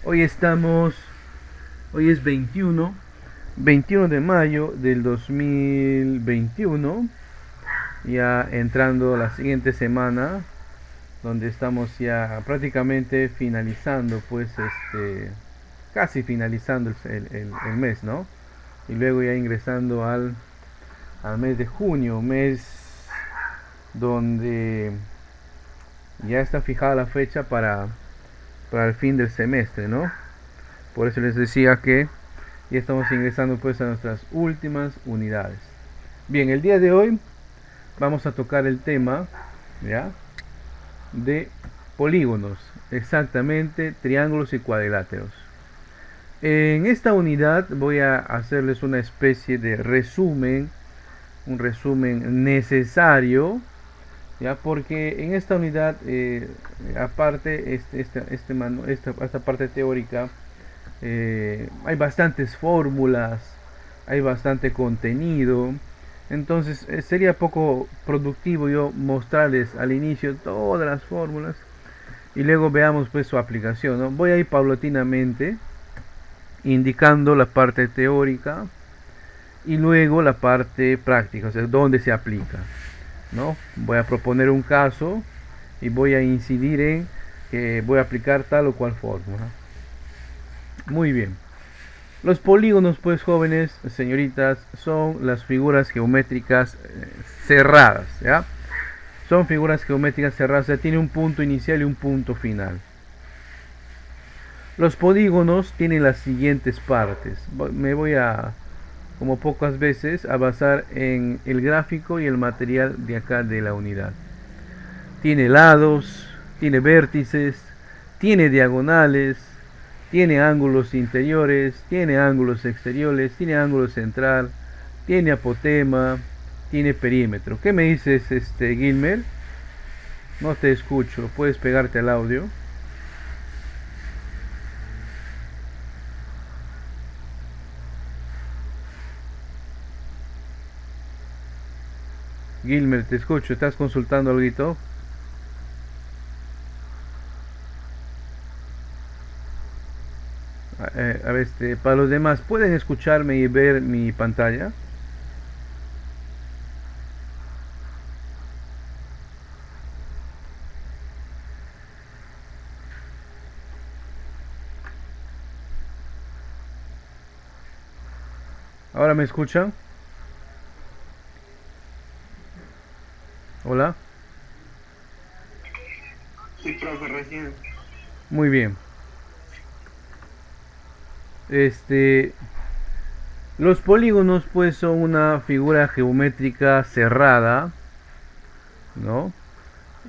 Hoy estamos, hoy es 21 de mayo del 2021, ya entrando la siguiente semana, donde estamos ya prácticamente finalizando, pues casi finalizando el mes, ¿no? Y luego ya ingresando al mes de junio, mes donde ya está fijada la fecha para el fin del semestre, ¿no? Por eso les decía que ya estamos ingresando pues a nuestras últimas unidades. Bien, el día de hoy vamos a tocar el tema, ¿ya?, de polígonos, exactamente triángulos y cuadriláteros. En esta unidad voy a hacerles una especie de resumen, un resumen necesario, ya, porque en esta unidad, aparte esta parte teórica, hay bastantes fórmulas, hay bastante contenido. Entonces sería poco productivo yo mostrarles al inicio todas las fórmulas y luego veamos pues su aplicación, ¿no? Voy a ir paulatinamente indicando la parte teórica y luego la parte práctica, o sea, dónde se aplica, ¿no? Voy a proponer un caso y voy a incidir en que voy a aplicar tal o cual fórmula. Muy bien. Los polígonos, pues, jóvenes, señoritas, son las figuras geométricas cerradas, ¿ya? Son figuras geométricas cerradas, o sea, tiene un punto inicial y un punto final. Los polígonos tienen las siguientes partes. Me voy a, como pocas veces, a basar en el gráfico y el material de acá de la unidad. Tiene lados, tiene vértices, tiene diagonales, tiene ángulos interiores, tiene ángulos exteriores, tiene ángulo central, tiene apotema, tiene perímetro. ¿Qué me dices, Gilmer? No te escucho. ¿Puedes pegarte al audio? Gilmer, te escucho. ¿Estás consultando algo? A ver, para los demás, ¿pueden escucharme y ver mi pantalla? ¿Ahora me escuchan? ¿Hola? Sí, profe, recién. Muy bien. Este, los polígonos pues son una figura geométrica cerrada, ¿no?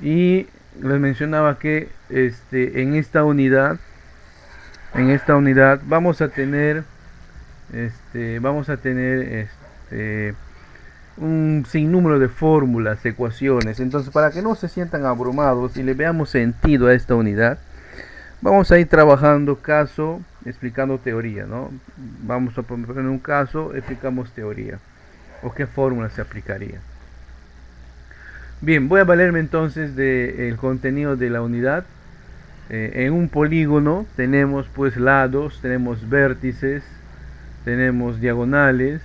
Y les mencionaba que en esta unidad vamos a tener un sinnúmero de fórmulas, ecuaciones. Entonces, para que no se sientan abrumados y le veamos sentido a esta unidad, vamos a ir trabajando caso, explicando teoría, ¿no? Vamos a poner un caso, explicamos teoría o qué fórmula se aplicaría. Bien, voy a valerme entonces del contenido de la unidad. En un polígono tenemos pues lados, tenemos vértices, tenemos diagonales,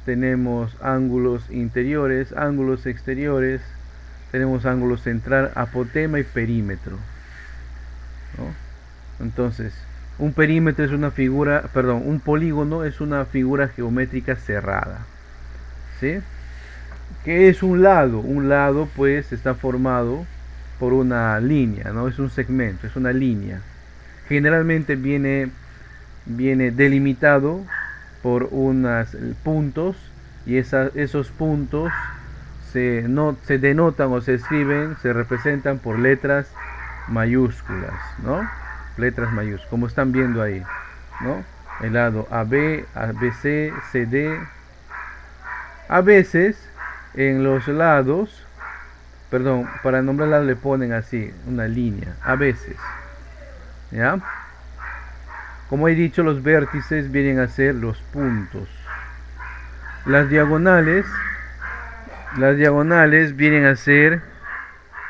tenemos ángulos interiores, ángulos exteriores, tenemos ángulo central, apotema y perímetro, ¿no? Entonces, un perímetro es una figura, perdón, un polígono es una figura geométrica cerrada, ¿sí? ¿Qué es un lado? Un lado pues está formado por una línea, ¿no? Es un segmento, es una línea. Generalmente viene delimitado por unos puntos y esos puntos se denotan o se escriben, se representan por letras mayúsculas, ¿no? Letras mayúsculas, como están viendo ahí, ¿no? El lado AB, ABC, CD. A veces en los lados, perdón, para nombrarla le ponen así, una línea, a veces, ¿ya? Como he dicho, los vértices vienen a ser los puntos. Las diagonales, las diagonales vienen a ser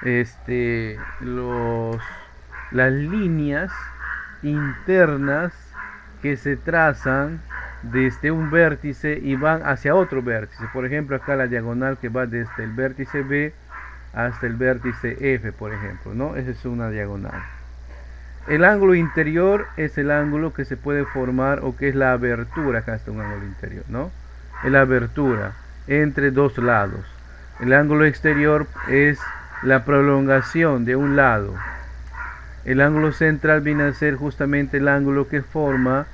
este, los, las líneas, internas que se trazan desde un vértice y van hacia otro vértice. Por ejemplo, acá la diagonal que va desde el vértice B hasta el vértice F, por ejemplo, ¿no? Esa es una diagonal. El ángulo interior es el ángulo que se puede formar, o que es la abertura. Acá está un ángulo interior, ¿no? Es la abertura entre dos lados. El ángulo exterior es la prolongación de un lado. El ángulo central viene a ser justamente el ángulo que forma,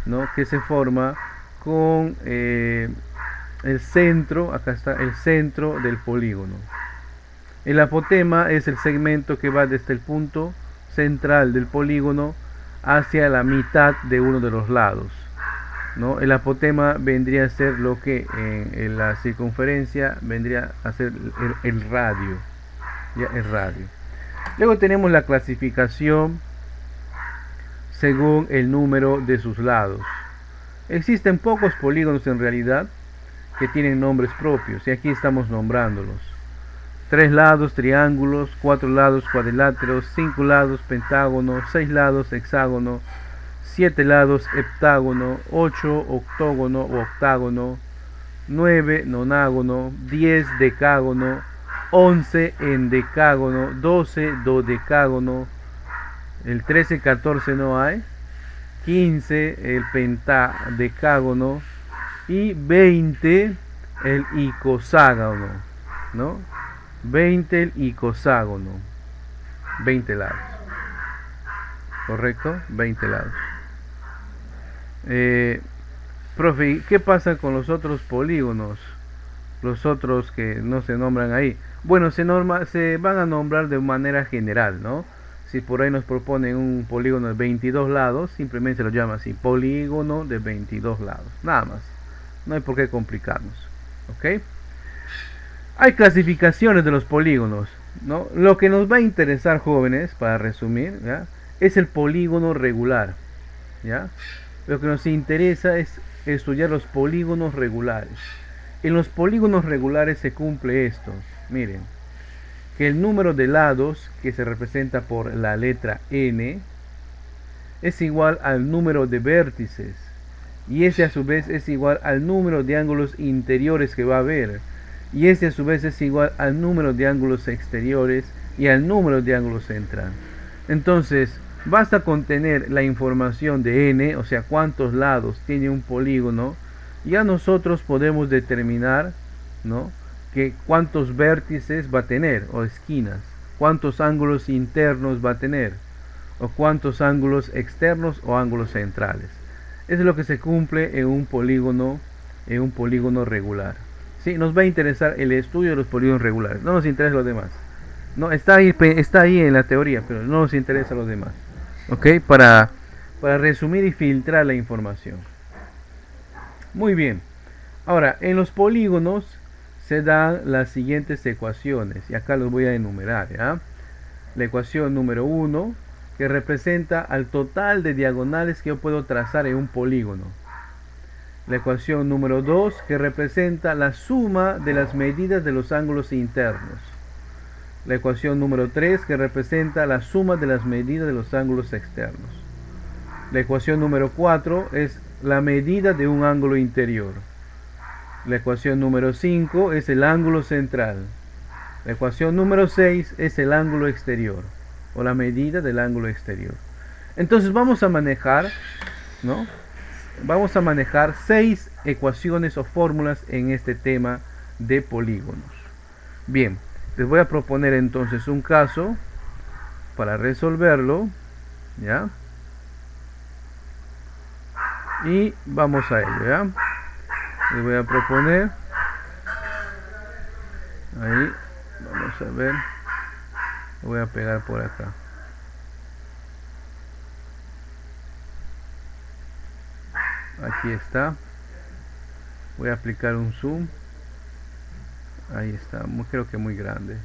¿no? Que se forma con el centro. Acá está el centro del polígono. El apotema es el segmento que va desde el punto central del polígono hacia la mitad de uno de los lados, ¿no? El apotema vendría a ser lo que en la circunferencia vendría a ser el radio, ya, el radio. Luego tenemos la clasificación según el número de sus lados. Existen pocos polígonos en realidad que tienen nombres propios, y aquí estamos nombrándolos: 3 lados triángulos, 4 lados cuadriláteros, 5 lados pentágono, 6 lados hexágono, 7 lados heptágono, 8 octógono o octágono, 9 nonágono, 10 decágono, 11 endecágono, 12 dodecágono, el 13 14 no hay, 15 el pentadecágono y 20 el icoságono, ¿no? 20 el icoságono, 20 lados, ¿correcto? 20 lados. Profe, ¿qué pasa con los otros polígonos? Los otros que no se nombran ahí. Bueno, se van a nombrar de manera general, ¿no? Si por ahí nos proponen un polígono de 22 lados, simplemente se lo llama así: polígono de 22 lados. Nada más. No hay por qué complicarnos, ¿ok? Hay clasificaciones de los polígonos, ¿no? Lo que nos va a interesar, jóvenes, para resumir, ¿ya?, es el polígono regular, ¿ya? Lo que nos interesa es estudiar los polígonos regulares. En los polígonos regulares se cumple esto. Miren, que el número de lados, que se representa por la letra n, es igual al número de vértices, y ese a su vez es igual al número de ángulos interiores que va a haber, y ese a su vez es igual al número de ángulos exteriores y al número de ángulo central. Entonces, basta con tener la información de n, o sea, cuántos lados tiene un polígono, ya nosotros podemos determinar, ¿no?, que cuántos vértices va a tener, o esquinas, cuántos ángulos internos va a tener, o cuántos ángulos externos o ángulos centrales. Eso es lo que se cumple en un polígono regular. Sí, nos va a interesar el estudio de los polígonos regulares, no nos interesa los demás. No, está ahí en la teoría, pero no nos interesa los demás. ¿Ok? Para resumir y filtrar la información. Muy bien. Ahora, en los polígonos se dan las siguientes ecuaciones, y acá los voy a enumerar, ¿ya? La ecuación número 1, que representa al total de diagonales que yo puedo trazar en un polígono. La ecuación número 2, que representa la suma de las medidas de los ángulos internos. La ecuación número 3, que representa la suma de las medidas de los ángulos externos. La ecuación número 4 es la medida de un ángulo interior. La ecuación número 5 es el ángulo central. La ecuación número 6 es el ángulo exterior, o la medida del ángulo exterior. Entonces vamos a manejar, ¿no?, vamos a manejar 6 ecuaciones o fórmulas en este tema de polígonos. Bien, les voy a proponer entonces un caso para resolverlo, ¿ya? Y vamos a ello, ¿ya? Les voy a proponer, ahí, vamos a ver, lo voy a pegar por acá. Aquí está. Voy a aplicar un zoom. Ahí está, creo que muy grande.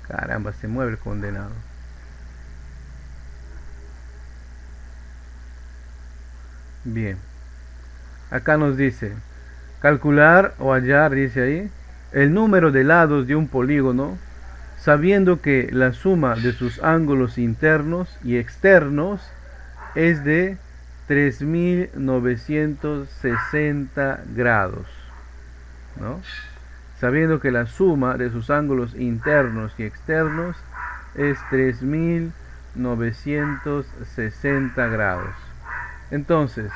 Caramba, se mueve el condenado. Bien. Acá nos dice calcular o hallar, dice ahí, el número de lados de un polígono, sabiendo que la suma de sus ángulos internos y externos es de 3960 grados, ¿no? Sabiendo que la suma de sus ángulos internos y externos es 3960 grados. Entonces,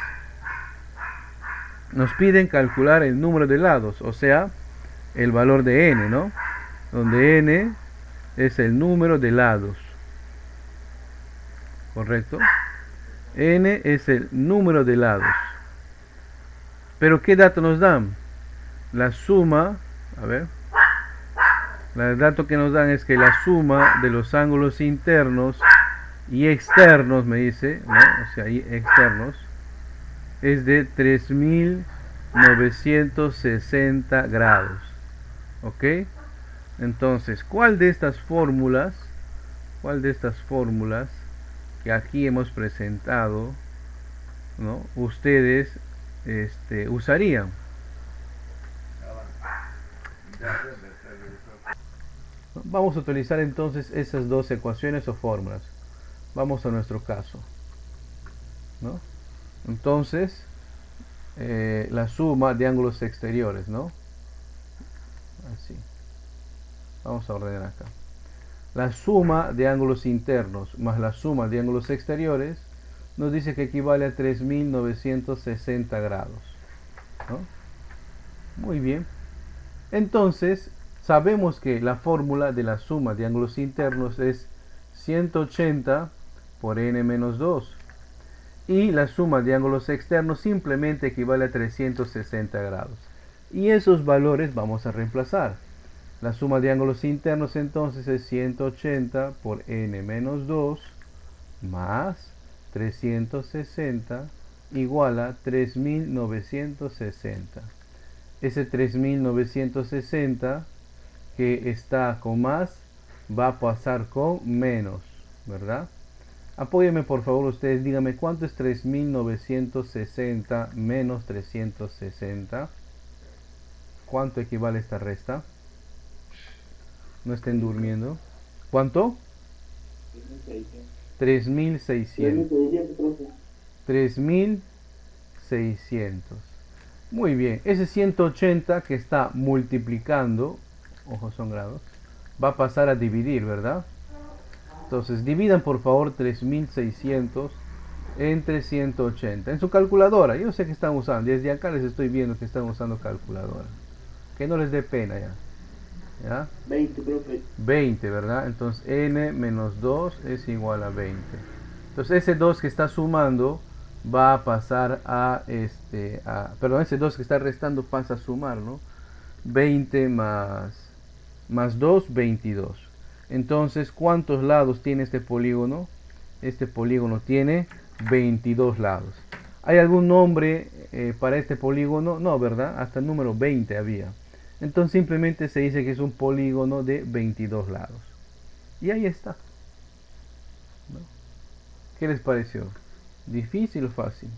nos piden calcular el número de lados, o sea, el valor de n, ¿no? Donde n es el número de lados, ¿correcto? N es el número de lados. Pero ¿qué dato nos dan? La suma, a ver, el dato que nos dan es que la suma de los ángulos internos y externos, me dice, ¿no? O sea, y externos, es de 3960 grados. ¿Ok? Entonces, ¿cuál de estas fórmulas que aquí hemos presentado, ¿no?, ustedes usarían? Vamos a utilizar entonces esas dos ecuaciones o fórmulas. Vamos a nuestro caso, ¿no? Entonces, la suma de ángulos exteriores, ¿no? Así. Vamos a ordenar acá. La suma de ángulos internos más la suma de ángulos exteriores nos dice que equivale a 3960 grados, ¿no? Muy bien. Entonces, sabemos que la fórmula de la suma de ángulos internos es 180 por n menos 2. Y la suma de ángulos externos simplemente equivale a 360 grados. Y esos valores vamos a reemplazar. La suma de ángulos internos entonces es 180 por n menos 2 más 360 igual a 3960. Ese 3960 que está con más va a pasar con menos, ¿verdad? Apóyenme por favor ustedes, díganme cuánto es 3960 menos 360. ¿Cuánto equivale esta resta? No estén durmiendo. ¿Cuánto? 3600. 3600. Muy bien. Ese 180 que está multiplicando, ojo, son grados, va a pasar a dividir, ¿verdad? Entonces, dividan por favor 3600 entre 180. En su calculadora, yo sé que están usando, desde acá les estoy viendo que están usando calculadora. Que no les dé pena ya. ¿Ya? 20, profe. 20, ¿verdad? Entonces n menos 2 es igual a 20. Entonces ese 2 que está sumando va a pasar a perdón, ese 2 que está restando pasa a sumar, ¿no? 20 más 2, 22. Entonces, ¿cuántos lados tiene este polígono? Este polígono tiene 22 lados. ¿Hay algún nombre para este polígono? No, ¿verdad? Hasta el número 20 había. Entonces simplemente se dice que es un polígono de 22 lados. Y ahí está, ¿no? ¿Qué les pareció? ¿Difícil o fácil?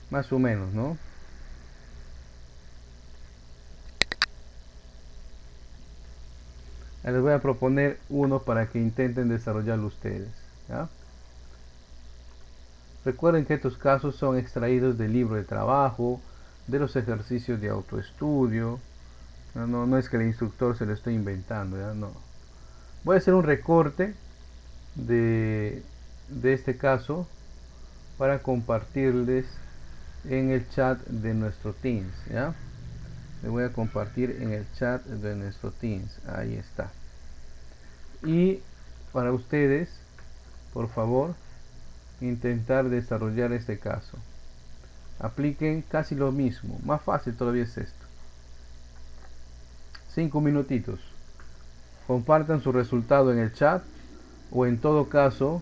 Más o menos, ¿no? Les voy a proponer uno para que intenten desarrollarlo ustedes, ¿ya? Recuerden que estos casos son extraídos del libro de trabajo, de los ejercicios de autoestudio. No es que el instructor se lo esté inventando, ¿ya? No. Voy a hacer un recorte de este caso para compartirles en el chat de nuestro Teams, ¿ya? Le voy a compartir en el chat de nuestro Teams. Ahí está. Y para ustedes, por favor, intentar desarrollar este caso. Apliquen casi lo mismo. Más fácil todavía es esto. 5 minutitos. Compartan su resultado en el chat, o en todo caso,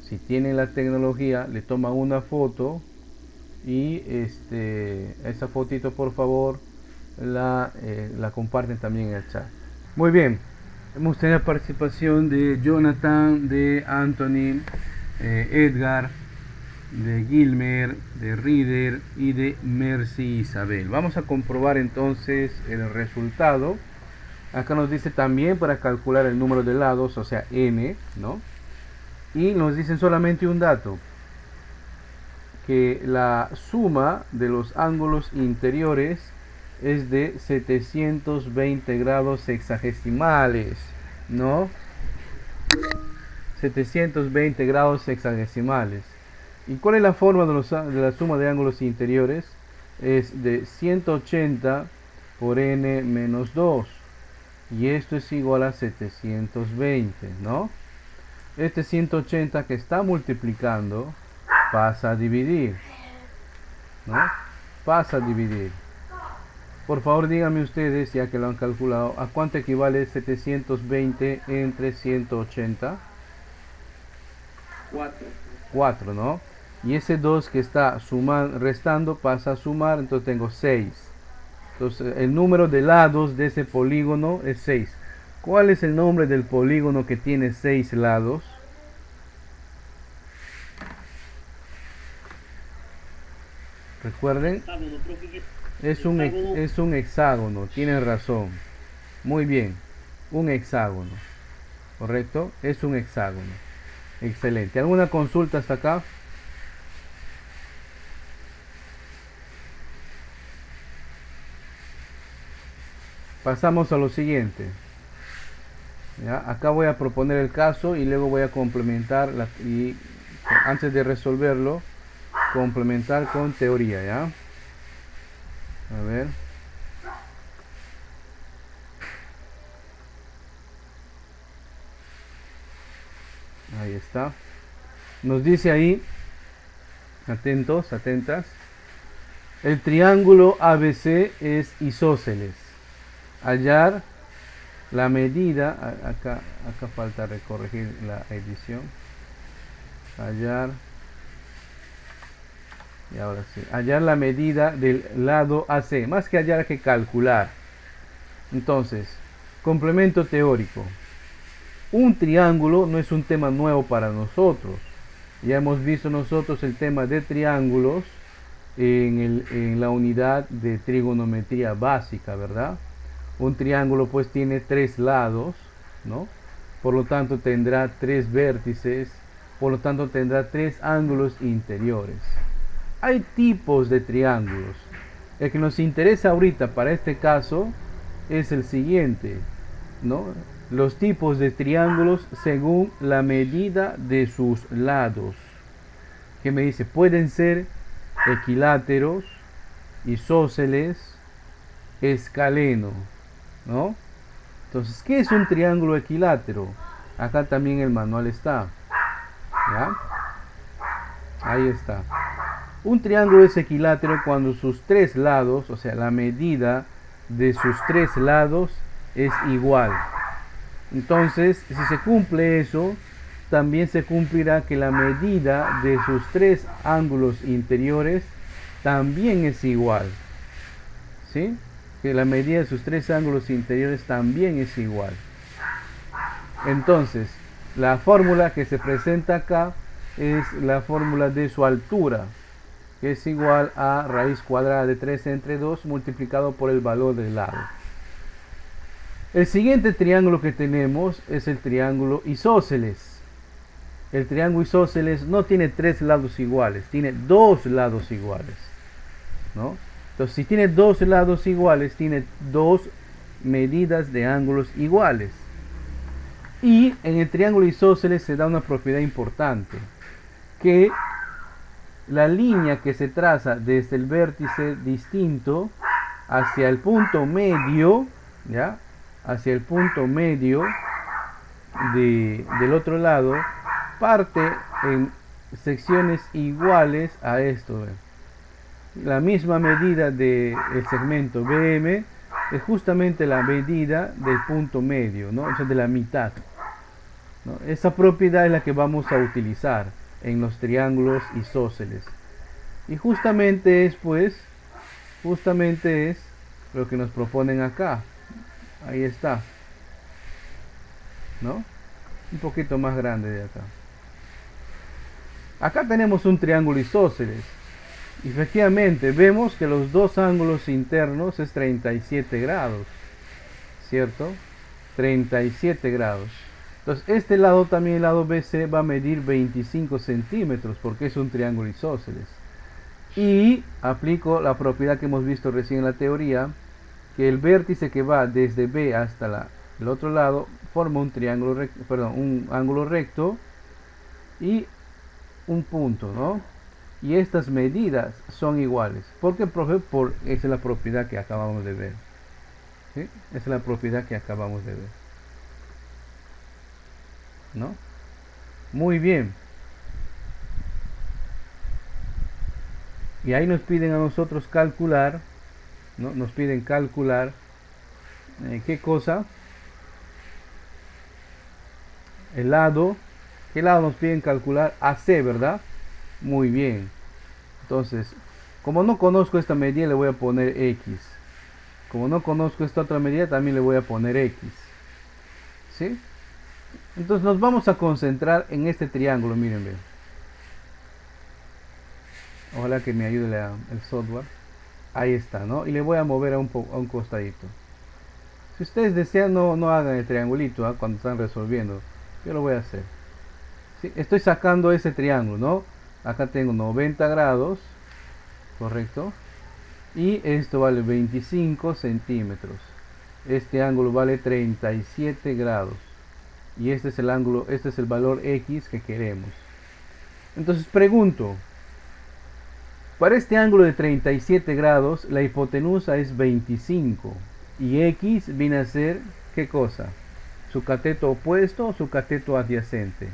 si tienen la tecnología, le toman una foto y esa fotito por favor la comparten también en el chat. Muy bien, hemos tenido la participación de Jonathan, de Anthony, Edgar, de Gilmer, de Reader y de Mercy Isabel. Vamos a comprobar entonces el resultado. Acá nos dice también para calcular el número de lados, o sea, n, ¿no? Y nos dicen solamente un dato, que la suma de los ángulos interiores es de 720 grados sexagesimales, ¿no? 720 grados sexagesimales. ¿Y cuál es la forma de la suma de ángulos interiores? Es de 180 por n menos 2. Y esto es igual a 720, ¿no? Este 180 que está multiplicando pasa a dividir, ¿no? Pasa a dividir. Por favor, díganme ustedes, ya que lo han calculado, ¿a cuánto equivale 720 entre 180? 4. 4, ¿no? Y ese 2 que está sumando, restando pasa a sumar, entonces tengo 6. Entonces el número de lados de ese polígono es 6. ¿Cuál es el nombre del polígono que tiene 6 lados? Recuerden, es un hexágono, tienen razón. Muy bien, un hexágono. ¿Correcto? Es un hexágono. Excelente. ¿Alguna consulta hasta acá? Pasamos a lo siguiente. ¿Ya? Acá voy a proponer el caso y luego voy a complementar y antes de resolverlo, complementar con teoría, ¿ya? A ver. Ahí está. Nos dice ahí, atentos, atentas, el triángulo ABC es isósceles. Hallar la medida, acá falta corregir la edición. Hallar, y ahora sí, hallar la medida del lado AC, más que hallar hay que calcular. Entonces, complemento teórico. Un triángulo no es un tema nuevo para nosotros. Ya hemos visto nosotros el tema de triángulos en la unidad de trigonometría básica, ¿verdad? Un triángulo pues tiene 3 lados, ¿no? Por lo tanto tendrá 3 vértices, por lo tanto tendrá 3 ángulos interiores. Hay tipos de triángulos. El que nos interesa ahorita para este caso es el siguiente, ¿no? Los tipos de triángulos según la medida de sus lados. ¿Qué me dice? Pueden ser equiláteros, isósceles, escaleno, ¿no? Entonces, ¿qué es un triángulo equilátero? Acá también el manual está, ¿ya? Ahí está. Un triángulo es equilátero cuando sus 3 lados, o sea, la medida de sus 3 lados es igual. Entonces, si se cumple eso, también se cumplirá que la medida de sus 3 ángulos interiores también es igual. ¿Sí? Que la medida de sus 3 ángulos interiores también es igual. Entonces, la fórmula que se presenta acá es la fórmula de su altura, que es igual a raíz cuadrada de 3 entre 2 multiplicado por el valor del lado. El siguiente triángulo que tenemos es el triángulo isósceles. El triángulo isósceles no tiene 3 lados iguales, tiene 2 lados iguales, ¿no? Entonces, si tiene 2 lados iguales, tiene 2 medidas de ángulos iguales. Y en el triángulo isósceles se da una propiedad importante, que la línea que se traza desde el vértice distinto hacia el punto medio, ¿ya? Hacia el punto medio del otro lado, parte en secciones iguales a esto. La misma medida del segmento BM es justamente la medida del punto medio, ¿no? O sea, de la mitad, ¿no? Esa propiedad es la que vamos a utilizar en los triángulos isósceles. Y justamente es lo que nos proponen acá. Ahí está, ¿no? Un poquito más grande de acá. Acá tenemos un triángulo isósceles. Y efectivamente vemos que los dos ángulos internos es 37 grados. ¿cierto? 37 grados. Entonces este lado también, el lado BC, va a medir 25 centímetros porque es un triángulo isósceles. Y aplico la propiedad que hemos visto recién en la teoría, que el vértice que va desde B hasta el otro lado forma un triángulo recto, perdón, un ángulo recto y un punto, ¿no? Y estas medidas son iguales. ¿Por qué, profe? Esa es la propiedad que acabamos de ver. ¿Sí? Esa es la propiedad que acabamos de ver, ¿no? Muy bien. Y ahí nos piden a nosotros calcular, ¿no? Nos piden calcular, ¿qué cosa? El lado. ¿Qué lado nos piden calcular? AC, ¿verdad? Muy bien. Entonces, como no conozco esta medida, le voy a poner X. Como no conozco esta otra medida, también le voy a poner X. ¿Sí? Entonces nos vamos a concentrar en este triángulo, miren, ven. Ojalá que me ayude el software. Ahí está, ¿no? Y le voy a mover a un costadito. Si ustedes desean, no hagan el triangulito, ¿eh? Cuando están resolviendo. Yo lo voy a hacer. ¿Sí? Estoy sacando ese triángulo, ¿no? Acá tengo 90 grados, ¿correcto? Y esto vale 25 centímetros. Este ángulo vale 37 grados. Y este es el ángulo, este es el valor X que queremos. Entonces pregunto, para este ángulo de 37 grados, la hipotenusa es 25. Y X viene a ser, ¿qué cosa? ¿Su cateto opuesto o su cateto adyacente?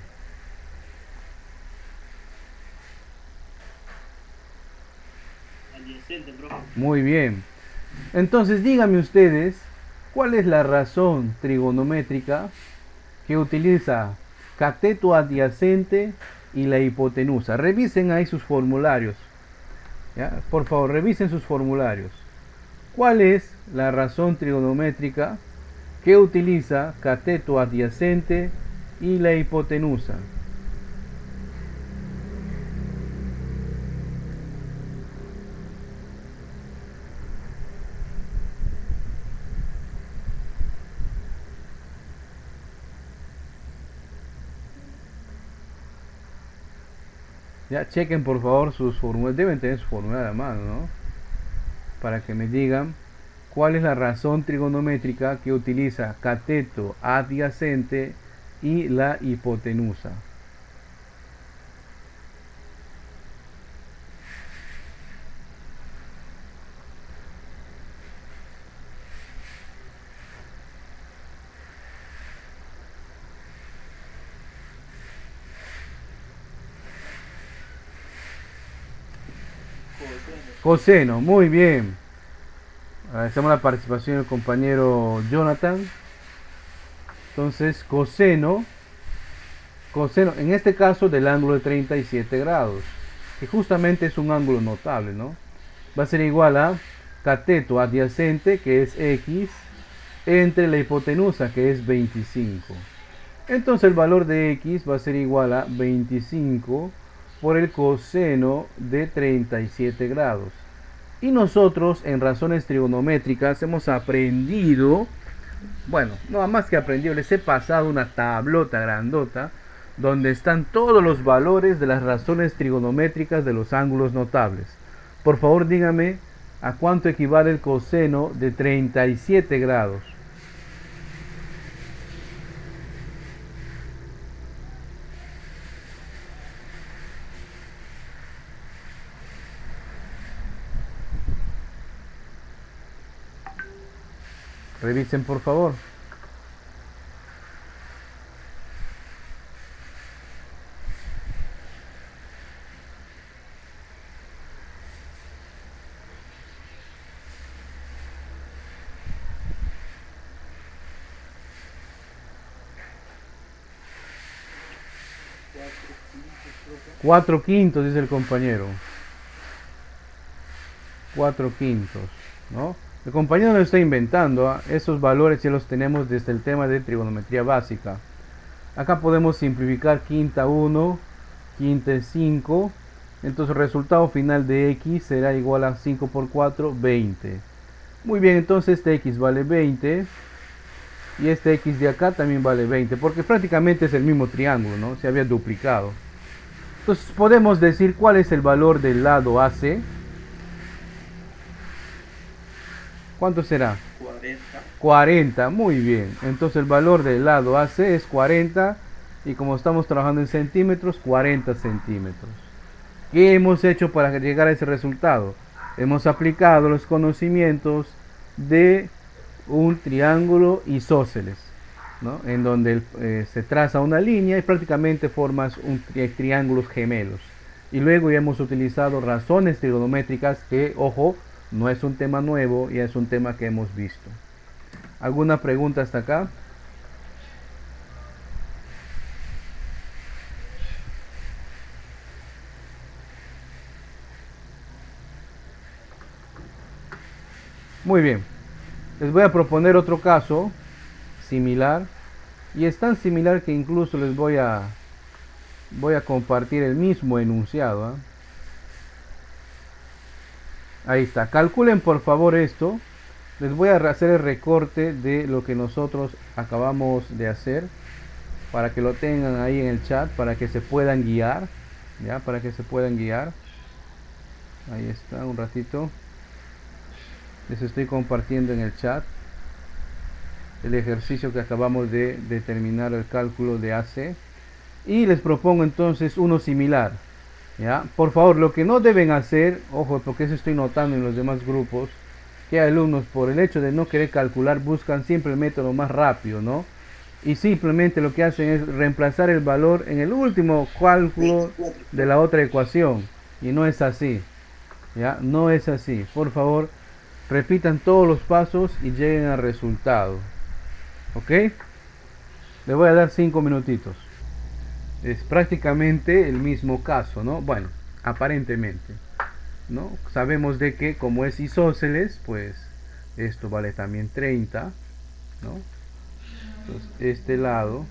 Adyacente, profe. Muy bien. Entonces díganme ustedes, ¿cuál es la razón trigonométrica que utiliza cateto adyacente y la hipotenusa? Revisen ahí sus formularios. ¿Ya? Por favor, revisen sus formularios. ¿Cuál es la razón trigonométrica que utiliza cateto adyacente y la hipotenusa? Ya, chequen por favor sus fórmulas, deben tener su fórmula a mano, ¿no? Para que me digan cuál es la razón trigonométrica que utiliza cateto adyacente y la hipotenusa. Coseno, muy bien. Agradecemos la participación del compañero Jonathan. Entonces, coseno, en este caso del ángulo de 37 grados, que justamente es un ángulo notable, ¿no? Va a ser igual a cateto adyacente, que es X, entre la hipotenusa, que es 25. Entonces el valor de X va a ser igual a 25 por el coseno de 37 grados. Y nosotros en razones trigonométricas hemos aprendido, bueno, no más que aprendido, les he pasado una tablota grandota donde están todos los valores de las razones trigonométricas de los ángulos notables. Por favor dígame a cuánto equivale el coseno de 37 grados. Revisen por favor. Cuatro quintos, dice el compañero. 4/5, ¿no? El compañero no lo está inventando, ¿eh? Esos valores ya los tenemos desde el tema de trigonometría básica. Acá podemos simplificar quinta 1, quinta 5. Entonces el resultado final de X será igual a 5 por 4, 20. Muy bien, entonces este X vale 20. y este x de acá también vale 20, porque prácticamente es el mismo triángulo, ¿no? Se había duplicado. Entonces podemos decir cuál es el valor del lado AC. ¿Cuánto será? 40, muy bien. Entonces el valor del lado AC es 40 y como estamos trabajando en centímetros, 40 centímetros. ¿Qué hemos hecho para llegar a ese resultado? Hemos aplicado los conocimientos de un triángulo isósceles, ¿no? En donde se traza una línea y prácticamente formas triángulos gemelos. Y luego ya hemos utilizado razones trigonométricas que, ojo, no es un tema nuevo, ya es un tema que hemos visto. ¿Alguna pregunta hasta acá? Muy bien. Les voy a proponer otro caso similar. Y es tan similar que incluso les voy a compartir el mismo enunciado, ¿eh? Ahí está. Calculen por favor esto. Les voy a hacer el recorte de lo que nosotros acabamos de hacer para que lo tengan ahí en el chat, para que se puedan guiar, ya, para que se puedan guiar. Ahí está, un ratito. Les estoy compartiendo en el chat el ejercicio que acabamos de determinar, el cálculo de AC, y les propongo entonces uno similar, ¿ya? Por favor, lo que no deben hacer, ojo, porque eso estoy notando en los demás grupos, que alumnos por el hecho de no querer calcular buscan siempre el método más rápido, ¿no? Y simplemente lo que hacen es reemplazar el valor en el último cálculo de la otra ecuación, y no es así, ¿ya? No es así. Por favor, repitan todos los pasos y lleguen al resultado. ¿Ok? Le voy a dar 5 minutitos. Es prácticamente el mismo caso, ¿no? Bueno, aparentemente, ¿no? Sabemos de que como es isósceles, pues esto vale también 30, ¿no? Entonces este lado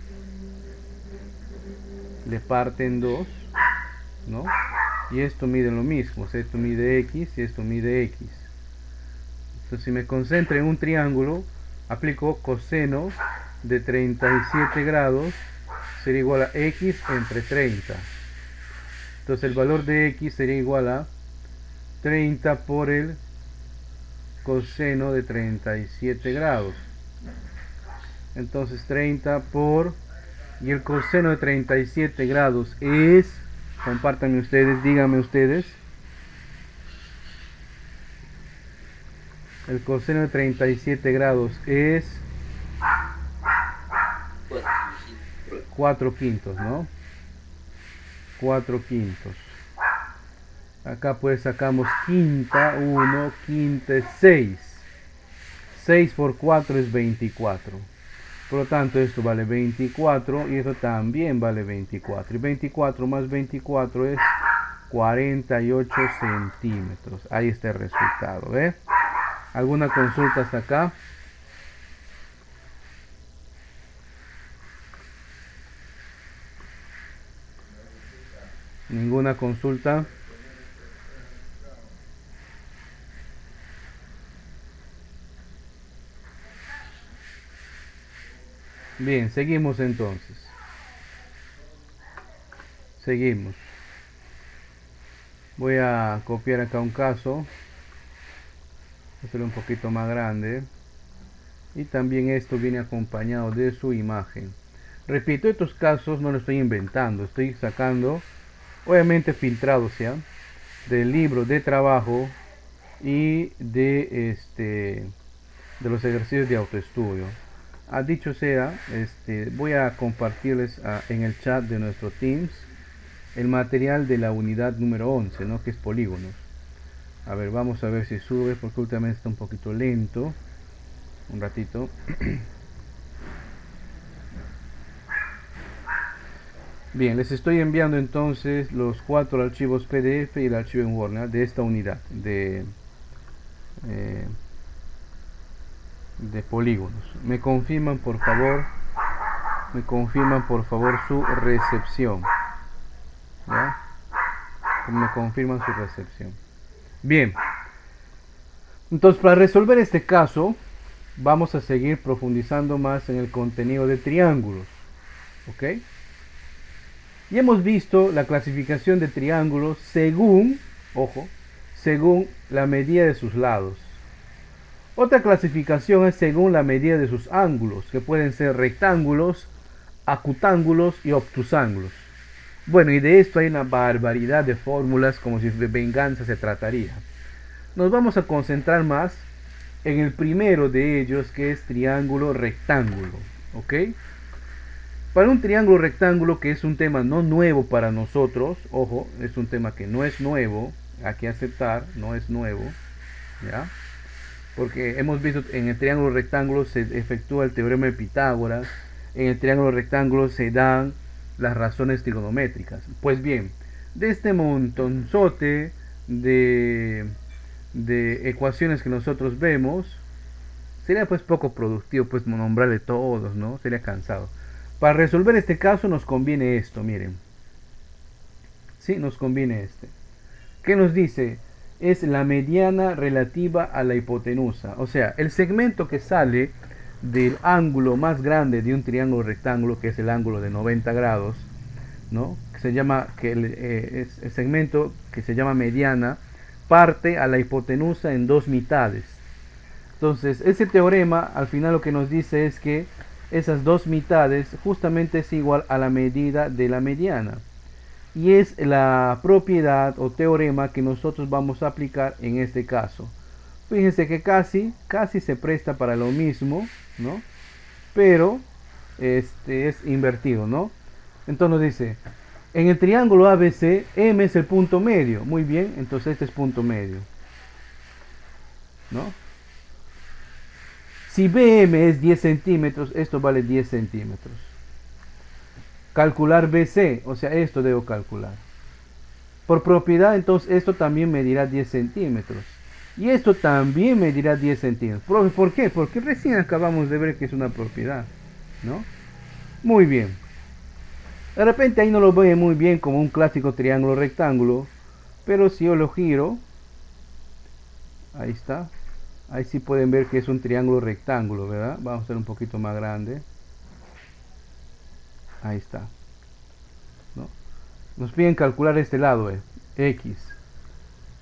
le parte en 2, ¿no? Y esto mide lo mismo, o sea, esto mide x y esto mide x. Entonces si me concentro en un triángulo, aplico coseno de 37 grados, sería igual a x entre 30. Entonces el valor de x sería igual a 30 por el coseno de 37 grados. Entonces 30 por... y el coseno de 37 grados es... compártanme ustedes, díganme ustedes. El coseno de 37 grados es 4 quintos, ¿no? 4 quintos. Acá pues sacamos quinta, 1, quinta es 6. 6 por 4 es 24. Por lo tanto esto vale 24 y esto también vale 24. Y 24 más 24 es 48 centímetros. Ahí está el resultado, ¿ve? ¿Alguna consulta hasta acá? ¿Ninguna consulta? Bien, seguimos entonces. Seguimos. Voy a copiar acá un caso. Hacerlo un poquito más grande. Y también esto viene acompañado de su imagen. Repito, estos casos no lo estoy inventando. Estoy sacando, obviamente filtrados ya, del libro de trabajo y de los ejercicios de autoestudio. Dicho sea, voy a compartirles en el chat de nuestro Teams el material de la unidad número 11, ¿no? Que es polígonos. A ver, vamos a ver si sube porque últimamente está un poquito lento. Un ratito. Bien, les estoy enviando entonces los 4 archivos PDF y el archivo en Word, ¿no? De esta unidad de polígonos. Me confirman por favor su recepción, ¿ya? Me confirman su recepción. Bien, entonces para resolver este caso vamos a seguir profundizando más en el contenido de triángulos. ¿Ok? Y hemos visto la clasificación de triángulos según, ojo, según la medida de sus lados. Otra clasificación es según la medida de sus ángulos, que pueden ser rectángulos, acutángulos y obtusángulos. Bueno, y de esto hay una barbaridad de fórmulas, como si de venganza se trataría. Nos vamos a concentrar más en el primero de ellos, que es triángulo rectángulo. ¿Ok? Para un triángulo rectángulo, que es un tema no nuevo para nosotros, ojo, es un tema que no es nuevo, hay que aceptar, no es nuevo, ¿ya? Porque hemos visto en el triángulo rectángulo se efectúa el teorema de Pitágoras, en el triángulo rectángulo se dan las razones trigonométricas. Pues bien, de este montonzote de ecuaciones que nosotros vemos, sería pues poco productivo pues nombrarle todos, ¿no? Sería cansado. Para resolver este caso nos conviene esto, miren. Sí, nos conviene este. ¿Qué nos dice? Es la mediana relativa a la hipotenusa. O sea, el segmento que sale del ángulo más grande de un triángulo rectángulo, que es el ángulo de 90 grados, ¿no? Que se llama, es el segmento que se llama mediana, parte a la hipotenusa en dos mitades. Entonces, ese teorema al final lo que nos dice es que esas dos mitades justamente es igual a la medida de la mediana. Y es la propiedad o teorema que nosotros vamos a aplicar en este caso. Fíjense que casi se presta para lo mismo, ¿no? Pero es invertido, ¿no? Entonces nos dice, en el triángulo ABC, M es el punto medio. Muy bien, entonces este es punto medio, ¿no? Si BM es 10 centímetros, esto vale 10 centímetros. Calcular BC, o sea, esto debo calcular. Por propiedad, entonces, esto también medirá 10 centímetros. Y esto también medirá 10 centímetros. ¿Por qué? Porque recién acabamos de ver que es una propiedad, ¿no? Muy bien. De repente ahí no lo ve muy bien como un clásico triángulo rectángulo, pero si yo lo giro, ahí está. Ahí sí pueden ver que es un triángulo rectángulo, ¿verdad? Vamos a hacer un poquito más grande. Ahí está, ¿no? Nos piden calcular este lado, X.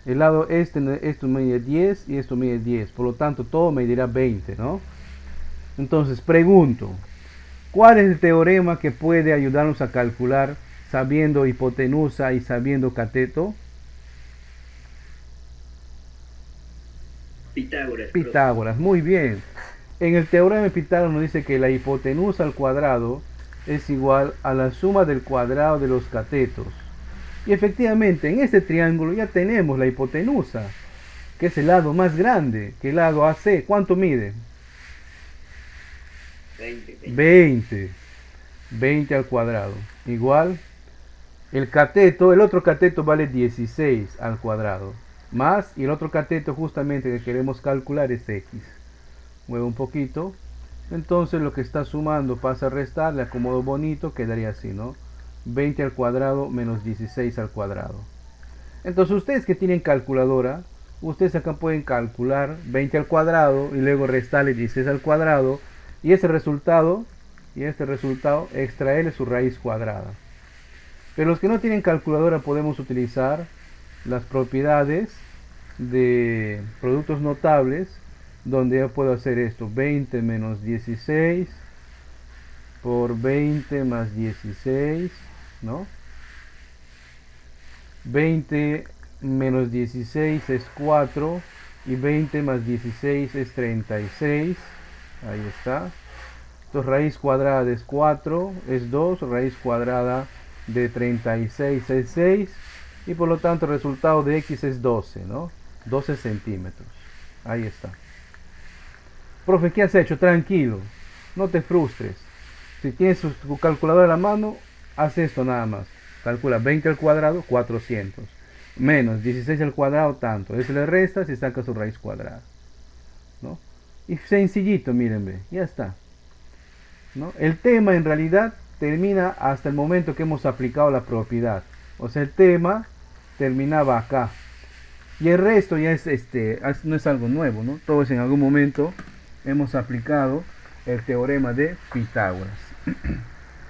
El lado esto mide 10 y esto mide 10. Por lo tanto, todo medirá 20, ¿no? Entonces, pregunto, ¿cuál es el teorema que puede ayudarnos a calcular sabiendo hipotenusa y sabiendo cateto? Pitágoras. Pitágoras, muy bien. En el teorema de Pitágoras nos dice que la hipotenusa al cuadrado es igual a la suma del cuadrado de los catetos. Y efectivamente, en este triángulo ya tenemos la hipotenusa, que es el lado más grande, que el lado AC. ¿Cuánto mide? 20. 20 al cuadrado. Igual, el cateto, el otro cateto vale 16 al cuadrado. Más, y el otro cateto justamente que queremos calcular es X. Muevo un poquito. Entonces lo que está sumando pasa a restar, le acomodo bonito, quedaría así, ¿no? 20 al cuadrado menos 16 al cuadrado. Entonces ustedes que tienen calculadora, ustedes acá pueden calcular 20 al cuadrado y luego restarle 16 al cuadrado y este resultado extraerle su raíz cuadrada. Pero los que no tienen calculadora podemos utilizar las propiedades de productos notables, donde yo puedo hacer esto, 20 menos 16 por 20 más 16, ¿no? 20 menos 16 es 4 y 20 más 16 es 36, ahí está. Entonces raíz cuadrada es 4, es 2, raíz cuadrada de 36 es 6 y por lo tanto el resultado de X es 12, ¿no? 12 centímetros, ahí está. Profe, ¿qué has hecho? Tranquilo, no te frustres. Si tienes tu calculadora a la mano, haz esto nada más. Calcula 20 al cuadrado, 400. Menos 16 al cuadrado, tanto. Eso le restas y saca su raíz cuadrada, ¿no? Y sencillito, miren, ya está, ¿no? El tema en realidad termina hasta el momento que hemos aplicado la propiedad. O sea, el tema terminaba acá. Y el resto ya es no es algo nuevo, ¿no? Todo es en algún momento hemos aplicado el teorema de Pitágoras.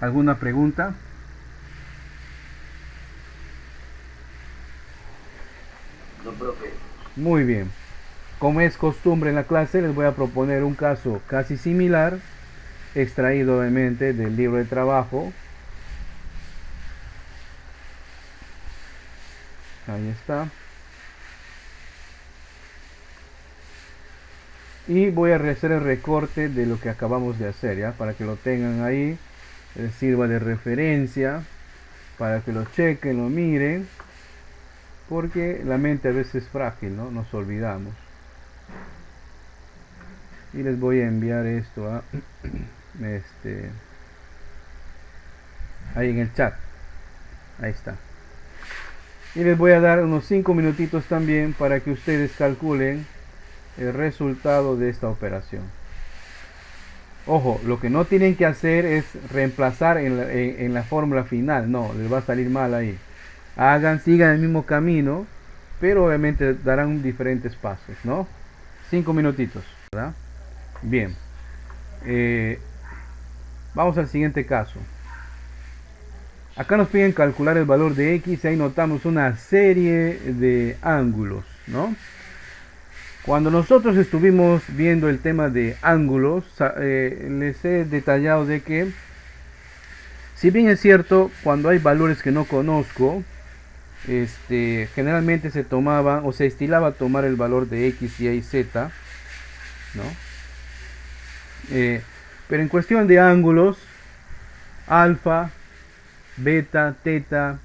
¿Alguna pregunta? No, profe. Muy bien. Como es costumbre en la clase, les voy a proponer un caso casi similar, extraído obviamente del libro de trabajo. Ahí está. Y voy a hacer el recorte de lo que acabamos de hacer, ¿ya? Para que lo tengan ahí, les sirva de referencia, para que lo chequen, lo miren, porque la mente a veces es frágil, ¿no? Nos olvidamos. Y les voy a enviar esto a ahí en el chat. Ahí está. Y les voy a dar unos 5 minutitos también para que ustedes calculen el resultado de esta operación. Ojo, lo que no tienen que hacer es reemplazar en la fórmula final. No, les va a salir mal ahí. Sigan el mismo camino, pero obviamente darán diferentes pasos, ¿no? 5 minutitos, ¿verdad? Bien. Vamos al siguiente caso. Acá nos piden calcular el valor de x y ahí notamos una serie de ángulos, ¿no? Cuando nosotros estuvimos viendo el tema de ángulos, les he detallado de que, si bien es cierto, cuando hay valores que no conozco, generalmente se tomaba o se estilaba tomar el valor de x, y y z, ¿no? Pero en cuestión de ángulos, alfa, beta, teta,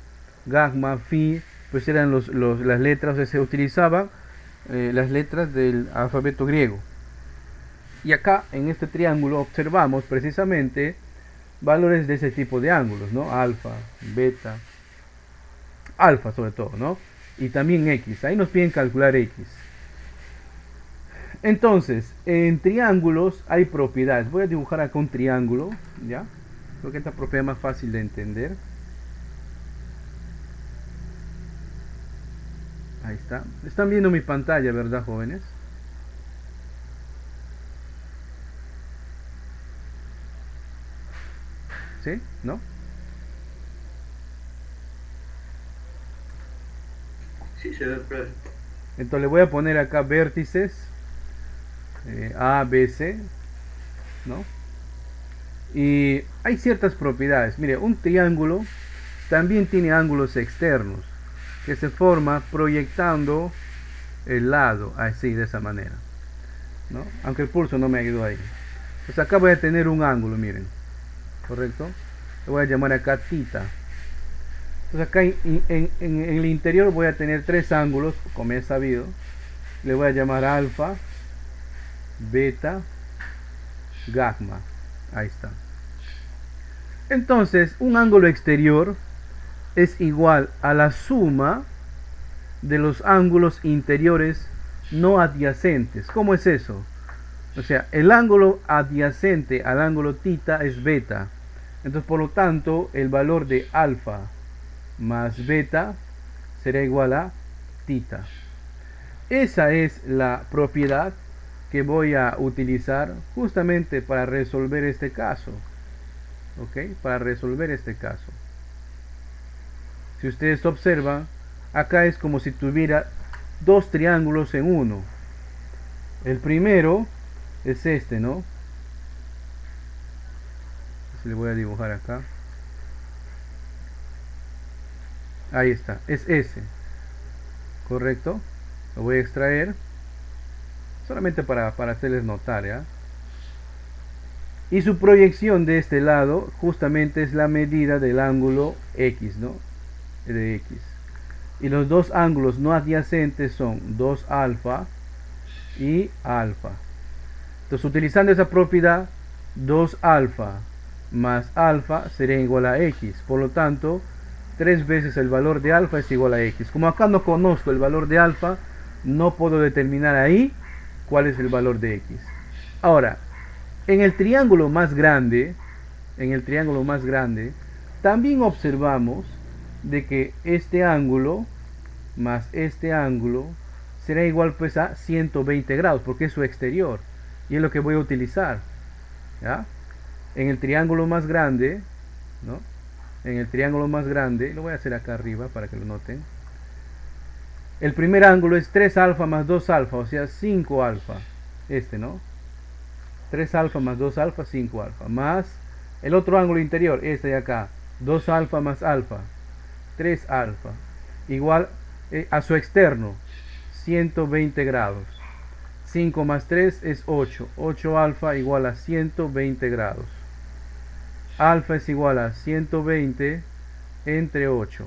gamma, phi, pues eran las letras, o sea, se utilizaban las letras del alfabeto griego. Y acá en este triángulo observamos precisamente valores de ese tipo de ángulos, ¿no? Alfa, beta, alfa sobre todo, ¿no? Y también x. Ahí nos piden calcular x. Entonces, en triángulos hay propiedades. Voy a dibujar acá un triángulo, ¿ya? Creo que esta propiedad es más fácil de entender. Ahí está. Están viendo mi pantalla, ¿verdad, jóvenes? ¿Sí? ¿No? Sí, se ve, profe. Entonces le voy a poner acá vértices A, B, C, ¿no? Y hay ciertas propiedades. Mire, un triángulo también tiene ángulos externos que se forma proyectando el lado, así, de esa manera, ¿no? Aunque el pulso no me ayudó ahí. Pues acá voy a tener un ángulo, miren, ¿correcto? Le voy a llamar acá tita. Entonces acá en el interior voy a tener tres ángulos, como he sabido. Le voy a llamar alfa, beta, gamma. Ahí está. Entonces, un ángulo exterior es igual a la suma de los ángulos interiores no adyacentes. ¿Cómo es eso? O sea, el ángulo adyacente al ángulo tita es beta. Entonces, por lo tanto, el valor de alfa más beta será igual a tita. Esa es la propiedad que voy a utilizar justamente para resolver este caso. ¿Ok? Para resolver este caso. Si ustedes observan, acá es como si tuviera dos triángulos en uno. El primero es este, ¿no? Le voy a dibujar acá. Ahí está, es ese. ¿Correcto? Lo voy a extraer. Solamente para hacerles notar, ¿ya? Y su proyección de este lado justamente es la medida del ángulo X, ¿no? De X. Y los dos ángulos no adyacentes son 2 alfa y alfa. Entonces, utilizando esa propiedad, 2 alfa más alfa sería igual a X. Por lo tanto, 3 veces el valor de alfa es igual a X. Como acá no conozco el valor de alfa, no puedo determinar ahí cuál es el valor de X. Ahora, en el triángulo más grande, también observamos de que este ángulo más este ángulo será igual pues a 120 grados, porque es su exterior. y es lo que voy a utilizar, ¿ya? En el triángulo más grande, ¿no? En el triángulo más grande, lo voy a hacer acá arriba para que lo noten. El primer ángulo es 3 alfa más 2 alfa, o sea 5 alfa. ¿No? 3 alfa más 2 alfa, 5 alfa. Más el otro ángulo interior, este de acá. 2 alfa más alfa, 3 alfa. Igual a su externo, 120 grados. 5 más 3 es 8. 8 alfa igual a 120 grados. Alfa es igual a 120 entre 8.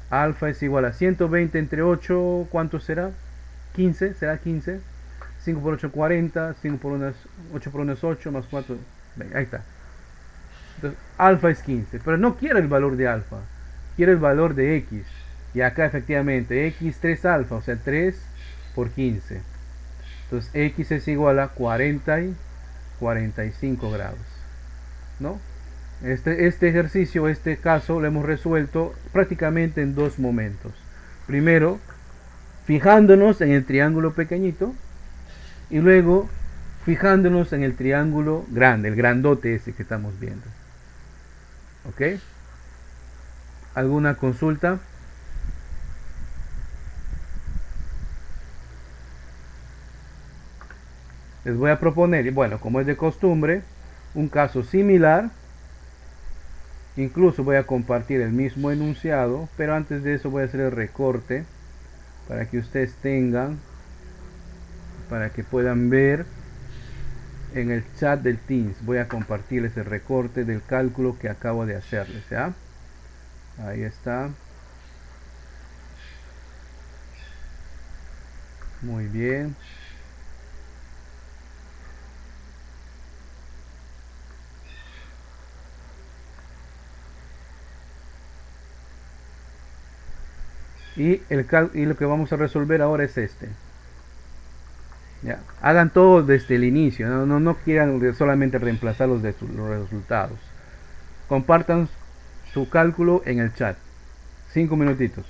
Alfa es igual a 120 entre 8, ¿cuánto será? 15, ¿será 15? 5 por 8, 40, 5 por 1, 8 por 1 es 8, más 4, ahí está. Entonces, alfa es 15, pero no quiero el valor de alfa, quiero el valor de x. Y acá efectivamente, x 3 alfa, o sea 3 por 15. Entonces, x es igual a 40 y 45 grados, ¿no? Este ejercicio, este caso, lo hemos resuelto prácticamente en dos momentos. Primero, fijándonos en el triángulo pequeñito, y luego fijándonos en el triángulo grande, el grandote ese que estamos viendo. ¿Ok? ¿Alguna consulta? Les voy a proponer, bueno, como es de costumbre, un caso similar. Incluso voy a compartir el mismo enunciado, pero antes de eso voy a hacer el recorte para que ustedes tengan, para que puedan ver en el chat del Teams. Voy a compartirles el recorte del cálculo que acabo de hacerles, ¿ya? Ahí está. Muy bien. Y lo que vamos a resolver ahora es este. ¿Ya? Hagan todo desde el inicio, no quieran solamente reemplazar los resultados. Compartan su cálculo en el chat. 5 minutitos.